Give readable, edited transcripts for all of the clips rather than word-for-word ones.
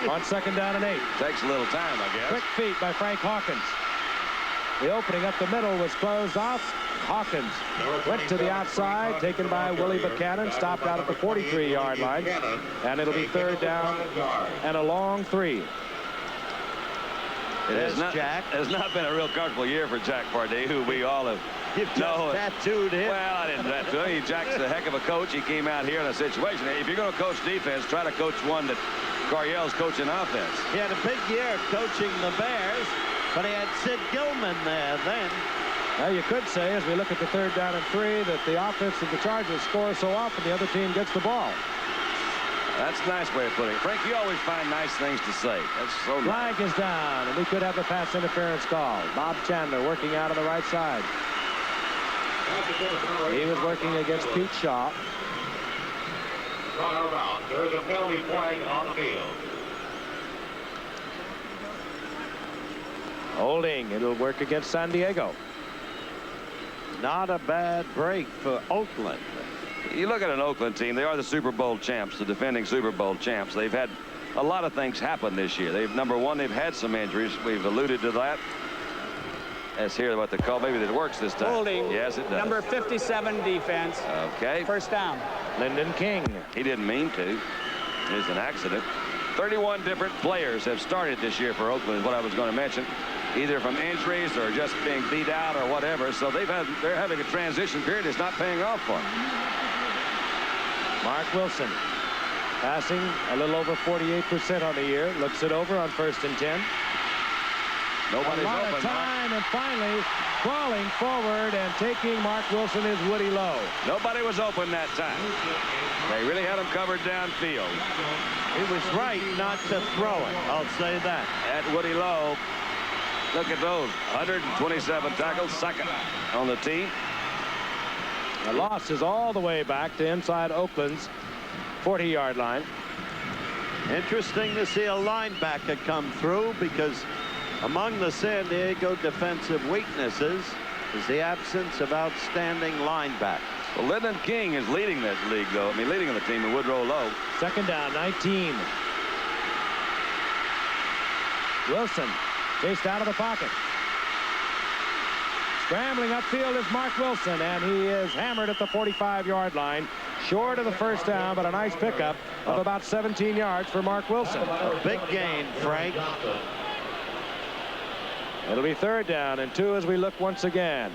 On 2nd down and 8. Takes a little time, I guess. Quick feet by Frank Hawkins. The opening up the middle was closed off. Hawkins went to the outside, taken by Willie Buchanan, stopped out at the 43-yard line, and it'll be 3rd down and a long 3. It has not been a real comfortable year for Jack Pardee, who we all have known. Tattooed him. Well, I didn't tattoo him. Jack's a heck of a coach. He came out here in a situation. If you're going to coach defense, try to coach one that Coryell's coaching offense. He had a big year coaching the Bears, but he had Sid Gilman there then. Well, you could say, as we look at the 3rd down and 3, that the offense of the Chargers scores so often the other team gets the ball. That's a nice way of putting it. Frank, you always find nice things to say. That's so nice. Flag is down, and we could have a pass interference call. Bob Chandler working out on the right side. He was working against Pete Shaw. There's a penalty flag on the field. Holding. It'll work against San Diego. Not a bad break for Oakland. You look at an Oakland team, they are the Super Bowl champs, the defending Super Bowl champs. They've had a lot of things happen this year. Number one, they've had some injuries. We've alluded to that. Let's hear what the call. Maybe it works this time. Holding. Yes, it does. Number 57 defense. Okay. 1st down. Lyndon King. He didn't mean to. It's an accident. 31 different players have started this year for Oakland, is what I was going to mention, either from injuries or just being beat out or whatever. So they're having a transition period. It's not paying off for them. Mark Wilson passing a little over 48% on the year. Looks it over on 1st and 10. Nobody's a lot open. of time, and finally crawling forward and taking Mark Wilson is Woody Lowe. Nobody was open that time. They really had him covered downfield. He was right not to throw it. I'll say that. At Woody Lowe, look at those. 127 tackles, 2nd on the team. The loss is all the way back to inside Oakland's 40-yard line. Interesting to see a linebacker come through, because among the San Diego defensive weaknesses is the absence of outstanding linebackers. Well, Lyndon King is leading that league, though. I mean, leading the team in Woodrow Lowe. 2nd down, 19. Wilson chased out of the pocket. Scrambling upfield is Mark Wilson, and he is hammered at the 45-yard line. Short of the 1st down, but a nice pickup of about 17 yards for Mark Wilson. A big gain, Frank. It'll be 3rd down and 2 as we look once again.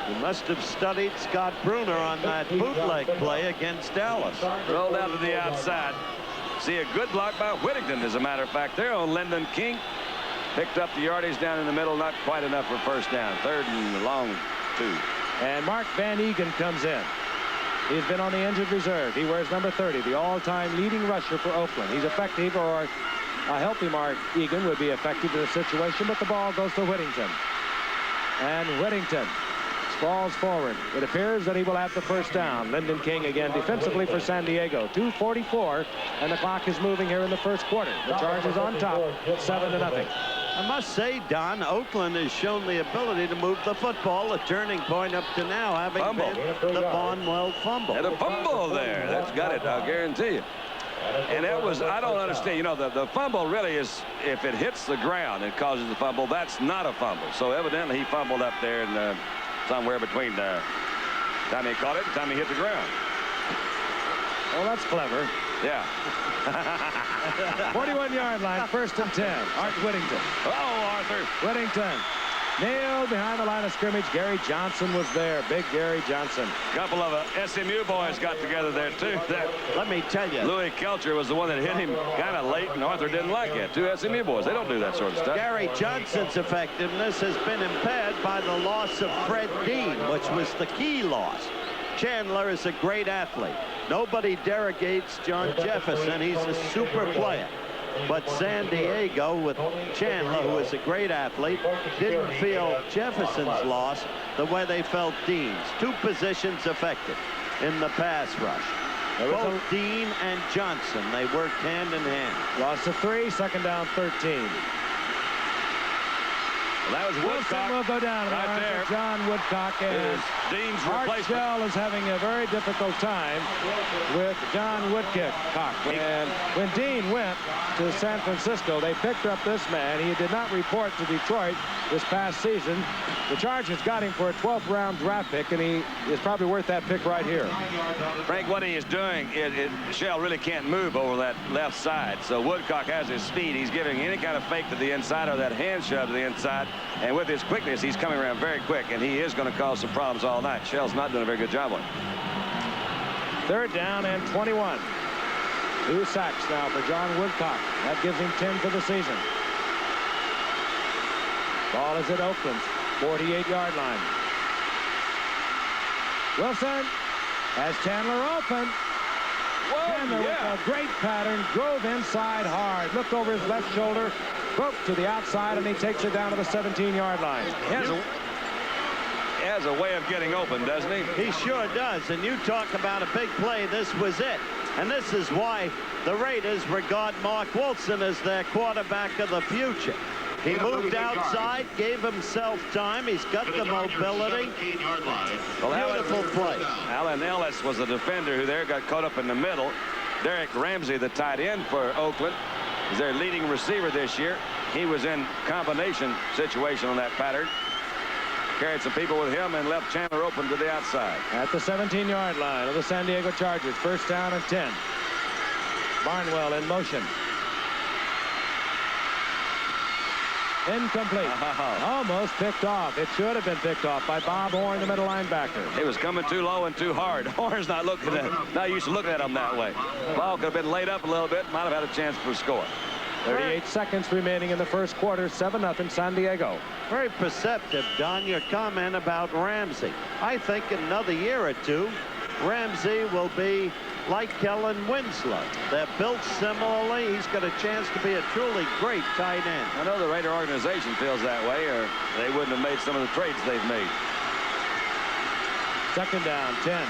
He must have studied Scott Bruner on that bootleg play against Dallas. Rolled out to the outside. See a good block by Whittington, as a matter of fact, there on Lyndon King. Picked up the yardage down in the middle, not quite enough for 1st down. 3rd and long 2. And Mark Van Egan comes in. He's been on the injured reserve. He wears number 30, the all-time leading rusher for Oakland. He's effective, or a healthy Mark Egan would be effective in a situation, but the ball goes to Whittington. And Whittington sprawls forward. It appears that he will have the 1st down. Lyndon King again defensively for San Diego. 2:44, and the clock is moving here in the 1st quarter. The Chargers on top, 7-0. I must say, Don, Oakland has shown the ability to move the football, a turning point up to now, having been the Barnwell fumble. And a fumble there. That's got it, I'll guarantee you. And that was, I don't understand, you know, the fumble really is, if it hits the ground and causes the fumble, that's not a fumble. So evidently he fumbled up there and somewhere between the time he caught it and the time he hit the ground. Well, that's clever. Yeah. 41-yard line, 1st and 10. Art Whittington. Oh, Arthur. Whittington nailed behind the line of scrimmage. Gary Johnson was there. Big Gary Johnson. A couple of SMU boys got together there, too. Let me tell you. Louis Kelcher was the one that hit him kind of late, and Arthur didn't like it. 2 SMU boys. They don't do that sort of stuff. Gary Johnson's effectiveness has been impaired by the loss of Fred Dean, which was the key loss. Chandler is a great athlete. Nobody derogates John Jefferson. He's a super player. But San Diego, with Chandler, who is a great athlete, didn't feel Jefferson's loss the way they felt Dean's. 2 positions affected in the pass rush. Both Dean and Johnson, they worked hand in hand. Loss of 3, 2nd down, 13. Well, that was Woodcock. Wilson will go down right there. John Woodcock, and Dean's Art replacement. Shell is having a very difficult time with John Woodcock. And when Dean went to San Francisco, they picked up this man. He did not report to Detroit this past season. The Chargers got him for a 12th round draft pick, and he is probably worth that pick right here. Frank, what he is doing, Shell really can't move over that left side. So Woodcock has his speed. He's giving any kind of fake to the inside or that hand shove to the inside. And with his quickness, he's coming around very quick, and he is going to cause some problems all night. Shell's not doing a very good job on it. 3rd down and 21. 2 sacks now for John Woodcock. That gives him 10 for the season. Ball is at Oakland's 48-yard line. Wilson has Chandler open. Chandler with a great pattern, drove inside hard, looked over his left shoulder, broke to the outside, and he takes it down to the 17-yard line. He has a way of getting open, doesn't he? He sure does. And you talk about a big play. This was it. And this is why the Raiders regard Mark Wilson as their quarterback of the future. He moved outside, gave himself time. He's got the mobility. Beautiful play. Alan Ellis was the defender who there got caught up in the middle. Derek Ramsey, the tight end for Oakland, is their leading receiver this year. He was in combination situation on that pattern. Carried some people with him and left Chandler open to the outside. At the 17-yard line of the San Diego Chargers, 1st down and 10. Barnwell in motion. Incomplete. Almost picked off. It should have been picked off by Bob Horn, the middle linebacker. He was coming too low and too hard. Horn's not used to looking at him that way. Ball could have been laid up a little bit. Might have had a chance for a score. 38 seconds remaining in the first quarter. 7-0 San Diego. Very perceptive, Don, your comment about Ramsey. I think in another year or two, Ramsey will be like Kellen Winslow. They're built similarly. He's got a chance to be a truly great tight end. I know the Raider organization feels that way, or they wouldn't have made some of the trades they've made. 2nd down, 10.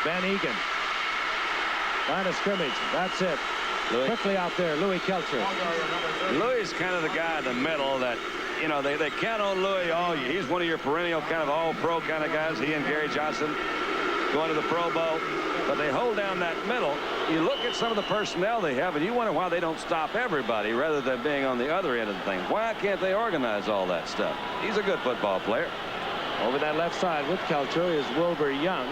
Van Egan. Line of scrimmage. That's it. Louis. Quickly out there, Louis Kelcher. Louis is kind of the guy in the middle that, you know, they count on Louis all year. He's one of your perennial kind of all-pro kind of guys. He and Gary Johnson going to the Pro Bowl. But they hold down that middle. You look at some of the personnel they have, and you wonder why they don't stop everybody rather than being on the other end of the thing. Why can't they organize all that stuff? He's a good football player. Over that left side with Kelcher is Wilbur Young.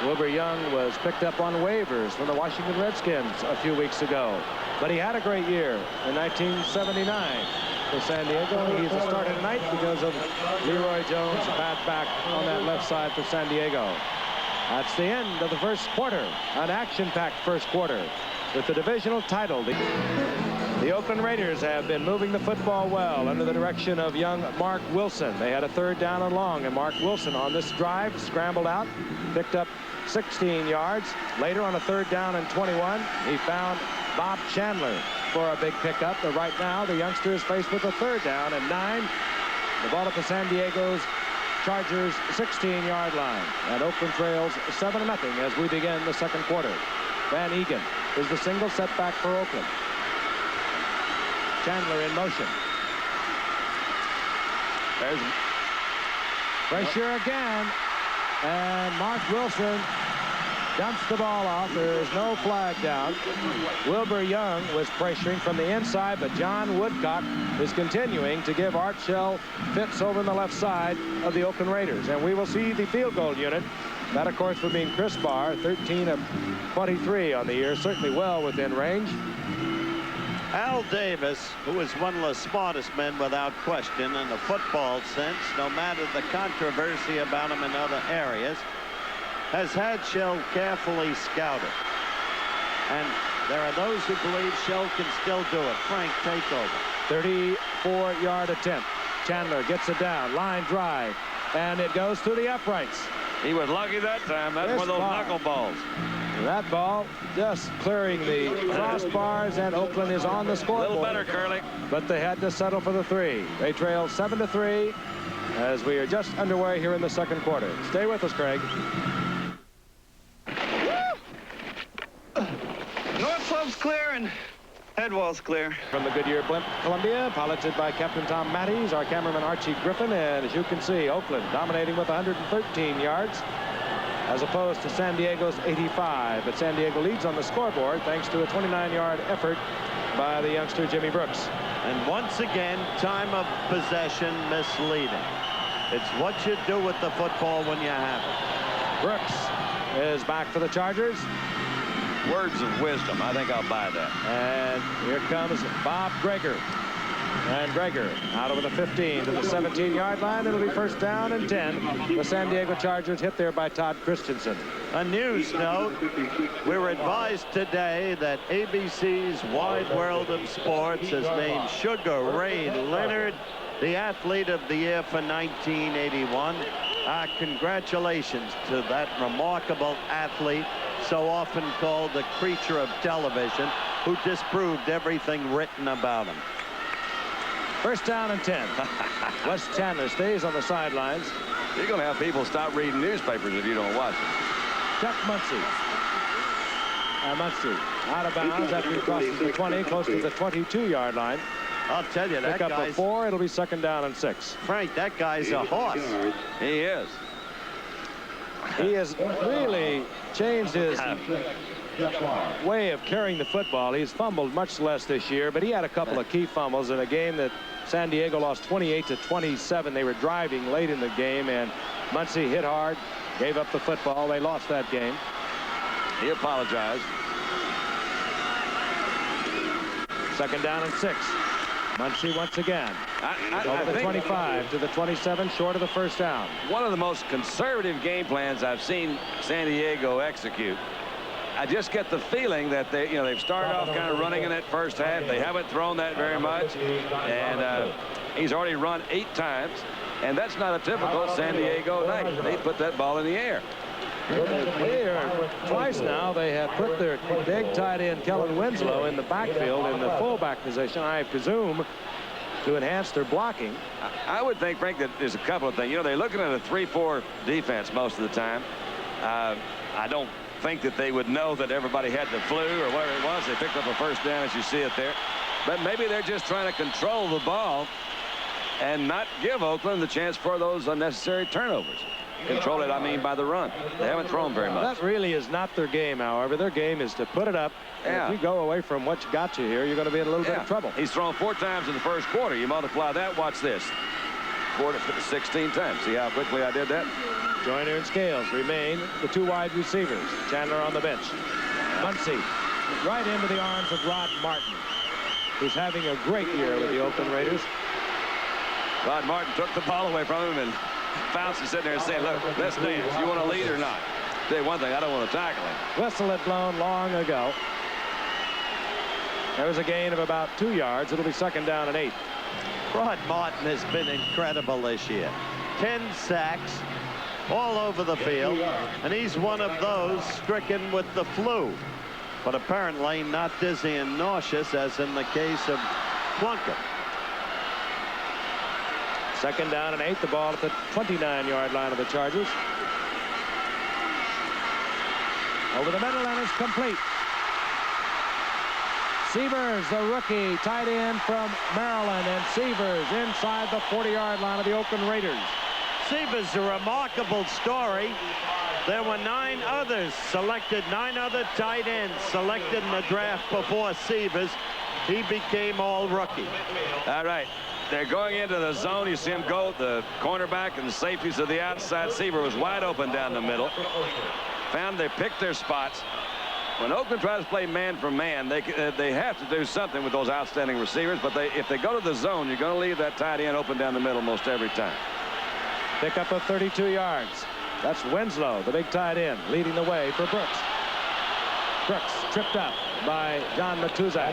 Wilbur Young was picked up on waivers from the Washington Redskins a few weeks ago. But he had a great year in 1979 for San Diego. He's a starter tonight because of Leroy Jones' bad back on that left side for San Diego. That's the end of the first quarter. An action-packed first quarter with the divisional title. The Oakland Raiders have been moving the football well under the direction of young Mark Wilson. They had a 3rd down and long, and Mark Wilson on this drive scrambled out, picked up 16 yards. Later on a 3rd down and 21, he found Bob Chandler for a big pickup. But right now, the youngster is faced with a 3rd down and 9. The ball at the San Diego's Chargers 16-yard line. And Oakland trails 7-0 as we begin the second quarter. Van Egan is the single setback for Oakland. Chandler in motion. There's pressure again. And Mark Wilson dumps the ball off. There is no flag down. Wilbur Young was pressuring from the inside, but John Woodcock is continuing to give Art Shell fits over on the left side of the Oakland Raiders. And we will see the field goal unit. That, of course, would mean Chris Barr, 13 of 23 on the year, certainly well within range. Al Davis, who is one of the smartest men without question in the football sense, no matter the controversy about him in other areas, has had Shell carefully scouted. And there are those who believe Shell can still do it. Frank, take over. 34-yard attempt. Chandler gets it down, line drive, and it goes through the uprights. He was lucky that time. That's one of those knuckleballs. That ball just clearing the crossbars, and Oakland is on the scoreboard. A little better, Curly. But they had to settle for the 3. They trail 7-3 as we are just underway here in the second quarter. Stay with us, Craig. North slope's clear, and Head wall's clear. From the Goodyear blimp, Columbia, piloted by Captain Tom Matthews, our cameraman Archie Griffin, and as you can see, Oakland dominating with 113 yards as opposed to San Diego's 85. But San Diego leads on the scoreboard thanks to a 29-yard effort by the youngster Jimmy Brooks. And once again, time of possession misleading. It's what you do with the football when you have it. Brooks is back for the Chargers. Words of wisdom. I think I'll buy that. And here comes Bob Greger. And Greger out over the 15 to the 17-yard line. It'll be first down and 10. The San Diego Chargers hit there by Todd Christensen. A news note, we're advised today that ABC's Wide World of Sports has named Sugar Ray Leonard the Athlete of the Year for 1981. Congratulations to that remarkable athlete, so often called the creature of television, who disproved everything written about him. First down and 10. Wes Chandler stays on the sidelines. You're going to have people stop reading newspapers if you don't watch it. Chuck Muncie. Muncie out of bounds after he crosses the 20, close to the 22-yard line. I'll tell you, that Pick up guy's... a 4. It'll be second down and 6. Frank, that guy's a horse. He is. He has really changed his way of carrying the football. He's fumbled much less this year, but he had a couple of key fumbles in a game that San Diego lost 28-27. They were driving late in the game, and Muncie hit hard, gave up the football. They lost that game. He apologized. Second down and 6. Muncie once again. Over the 25 to the 27, short of the first down. One of the most conservative game plans I've seen San Diego execute. I just get the feeling that they've started off kind of running in that first half. They haven't thrown that very much, and he's already run 8 times, and that's not a typical San Diego night. They put that ball in the air. Twice now they have put their big tight end Kellen Winslow in the backfield in the fullback position, I presume, to enhance their blocking. I would think, Frank, that there's a couple of things. You know, they're looking at a 3-4 defense most of the time. I don't think that they would know that everybody had the flu or whatever it was. They picked up a first down, as you see it there. But maybe they're just trying to control the ball and not give Oakland the chance for those unnecessary turnovers. Control it, I mean, by the run. They haven't thrown very much. That really is not their game, however. Their game is to put it up. Yeah. If you go away from what got you here, you're going to be in a little bit of trouble. He's thrown 4 times in the first quarter. You multiply that, watch this. 4 to 16 times. See how quickly I did that? Joyner and Scales remain the 2 wide receivers. Chandler on the bench. Muncie right into the arms of Rod Martin, who's having a great year with the Oakland Raiders. Rod Martin took the ball away from him, and Fouts is sitting there and saying, look, let's dance. You want to lead or not? I'll tell you one thing, I don't want to tackle him. Whistle had blown long ago. There was a gain of about 2 yards. It'll be second down and 8. Rod Martin has been incredible this year. 10 sacks all over the field, and he's one of those stricken with the flu, but apparently not dizzy and nauseous as in the case of Plunkett. Second down and 8. The ball at the 29-yard line of the Chargers. Over the middle, and it's complete. Severs, the rookie tight end from Maryland, and Severs inside the 40-yard line of the Oakland Raiders. Severs, a remarkable story. There were 9 others selected, 9 other tight ends selected in the draft before Severs. He became all rookie. All right. They're going into the zone. You see him go, the cornerback and the safeties of the outside. Seaver was wide open down the middle. Found they picked their spots. When Oakland tries to play man for man, they have to do something with those outstanding receivers. But if they go to the zone, you're going to leave that tight end open down the middle most every time. Pick up of 32 yards. That's Winslow, the big tight end, leading the way for Brooks. Brooks tripped up by John Matuzak.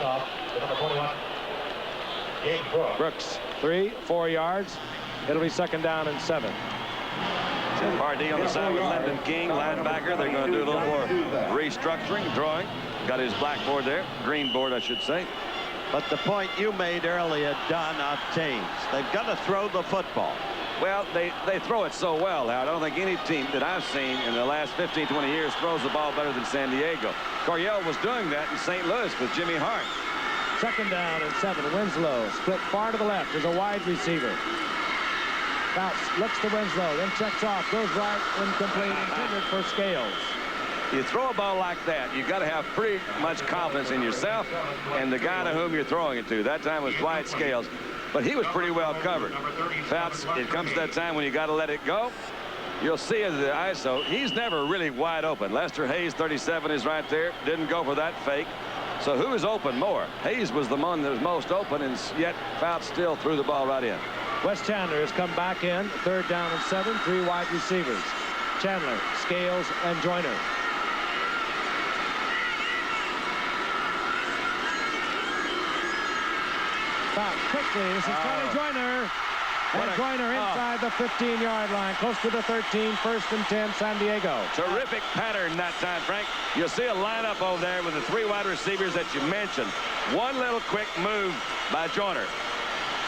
Brooks, 3-4 yards. It'll be second down and 7. RD on the side with Lyndon King, linebacker. They're going to do a little more restructuring, drawing. Got his blackboard there, green board, I should say. But the point you made earlier, Don, obtains. They've got to throw the football. Well, they throw it so well, Howard. I don't think any team that I've seen in the last 15, 20 years throws the ball better than San Diego. Coryell was doing that in St. Louis with Jimmy Hart. Second down and 7. Winslow split far to the left as a wide receiver. Fouts looks to Winslow, then checks off, goes right, incomplete, intended for Scales. You throw a ball like that, you got to have pretty much confidence in yourself and the guy to whom you're throwing it to. That time was Dwight Scales, but he was pretty well covered. Fouts, it comes to that time when you got to let it go. You'll see as the ISO, he's never really wide open. Lester Hayes, 37, is right there. Didn't go for that fake. So who is open more? Hayes was the one that was most open, and yet Fouts still threw the ball right in. Wes Chandler has come back in. Third down and 7. 3 wide receivers. Chandler, Scales, and Joyner. Fouts quickly. This is Tony Joyner. And Joyner inside the 15-yard line, close to the 13, 1st and 10, San Diego. Terrific pattern that time, Frank. You'll see a lineup over there with the 3 wide receivers that you mentioned. One little quick move by Joyner.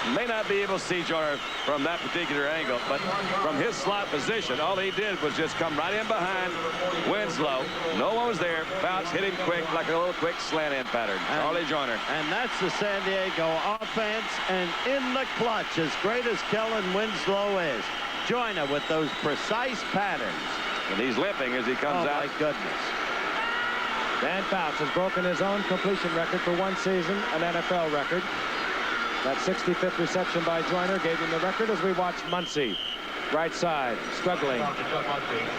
You may not be able to see Joyner from that particular angle, but from his slot position, all he did was just come right in behind Winslow. No one was there. Fouts hit him quick, like a little quick slant-in pattern. Charlie Joyner. And that's the San Diego offense. And in the clutch, as great as Kellen Winslow is, Joyner with those precise patterns. And he's limping as he comes out. Oh, my goodness. Dan Fouts has broken his own completion record for one season, an NFL record. That 65th reception by Joyner gave him the record as we watch Muncy. Right side, struggling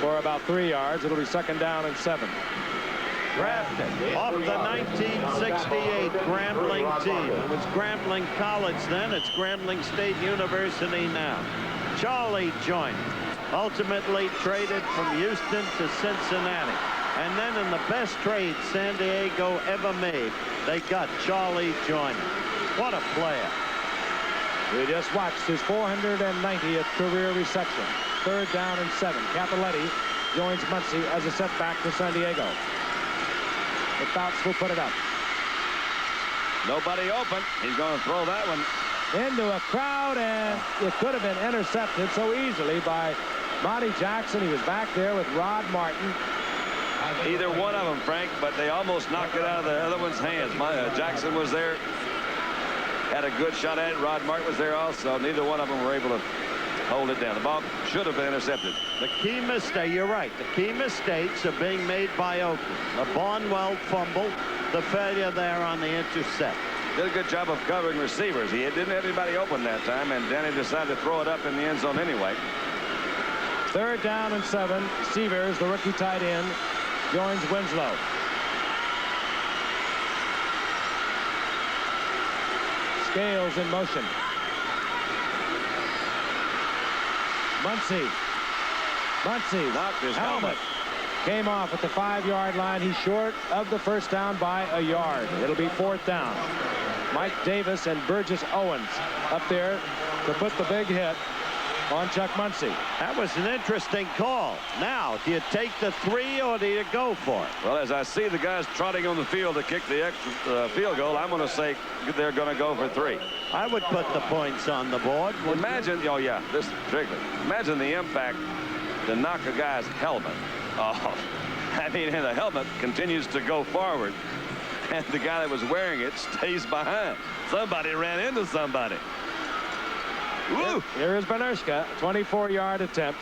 for about 3 yards. It'll be second down and 7. Drafted off the 1968 Grambling team. It was Grambling College then. It's Grambling State University now. Charlie Joyner, ultimately traded from Houston to Cincinnati. And then in the best trade San Diego ever made, they got Charlie Joyner. What a player. We just watched his 490th career reception. Third down and 7. Cappelletti joins Muncy as a setback to San Diego. The Fouts will put it up. Nobody open. He's going to throw that one into a crowd, and it could have been intercepted so easily by Monty Jackson. He was back there with Rod Martin. Either one of them, Frank, but they almost knocked it out of the other one's hands. Jackson was there. Had a good shot at it. Rod Martin was there also. Neither one of them were able to hold it down. The ball should have been intercepted. The key mistake, you're right, the key mistakes are being made by Oakland. The Barnwell fumble, the failure there on the intercept. Did a good job of covering receivers. He didn't have anybody open that time, and Danny decided to throw it up in the end zone anyway. Third down and 7. Severs, the rookie tight end, joins Winslow. Scales in motion. Muncy Knocked his helmet. Came off at the 5-yard line. He's short of the first down by a yard. It'll be 4th down. Mike Davis and Burgess Owens up there to put the big hit on Chuck Muncy. That was an interesting call. Now, do you take the 3 or do you go for it? Well, as I see the guys trotting on the field to kick the extra field goal, I'm going to say they're going to go for 3. I would put the points on the board. Imagine, oh yeah, this particularly. Imagine the impact to knock a guy's helmet off. I mean, and the helmet continues to go forward, and the guy that was wearing it stays behind. Somebody ran into somebody. Woo! Here is Benershka, 24-yard attempt.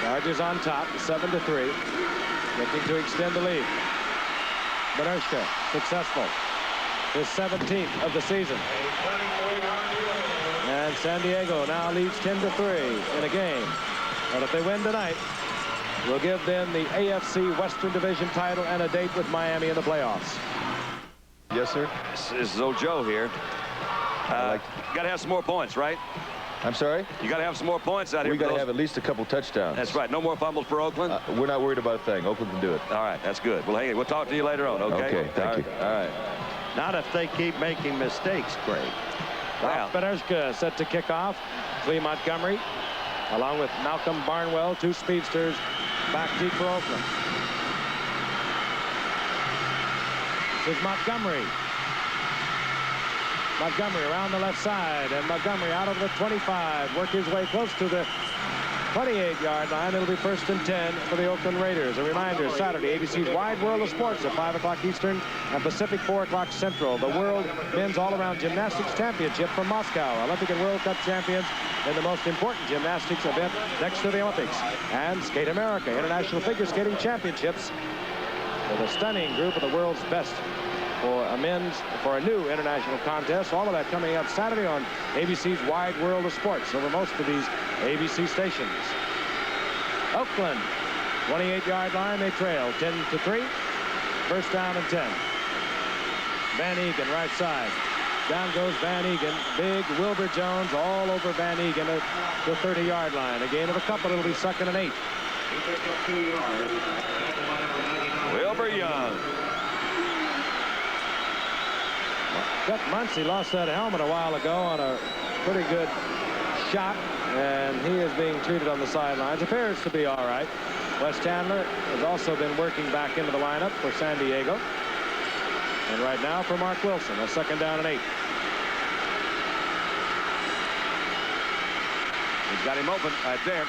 Chargers on top, 7-3. Looking to extend the lead. Benershka, successful. His 17th of the season. And San Diego now leads 10-3 in a game. But if they win tonight, we'll give them the AFC Western Division title and a date with Miami in the playoffs. Yes, sir. This is old Joe here. Got to have some more points, right? I'm sorry? You got to have some more points out here. We got to have at least a couple touchdowns. That's right. No more fumbles for Oakland? We're not worried about a thing. Oakland can do it. All right. That's good. Well, hey, we'll talk to you later on, okay? Okay. Thank you. All right. Not if they keep making mistakes, Craig. Wow. Benershka set to kick off. Clee Montgomery, along with Malcolm Barnwell, 2 speedsters, back deep for Oakland. This is Montgomery. Montgomery around the left side, and Montgomery out of the 25, work his way close to the 28-yard line. It'll be 1st and 10 for the Oakland Raiders. A reminder, Saturday, ABC's Wide World of Sports at 5 o'clock Eastern and Pacific 4 o'clock Central. The World Men's All-Around Gymnastics Championship from Moscow. Olympic and World Cup champions in the most important gymnastics event next to the Olympics. And Skate America International Figure Skating Championships with a stunning group of the world's best for a new international contest. All of that coming up Saturday on ABC's Wide World of Sports over most of these ABC stations. Oakland, 28-yard line. They trail 10-3. 1st down and 10. Van Egan, right side. Down goes Van Egan. Big Wilbur Jones all over Van Egan at the 30-yard line. A gain of a couple. It'll be 2nd and 8. Wilbur Young. Jeff Muncie lost that helmet a while ago on a pretty good shot, and he is being treated on the sidelines. Appears to be all right. Wes Chandler has also been working back into the lineup for San Diego. And right now for Mark Wilson, a 2nd down and 8. He's got him open right there.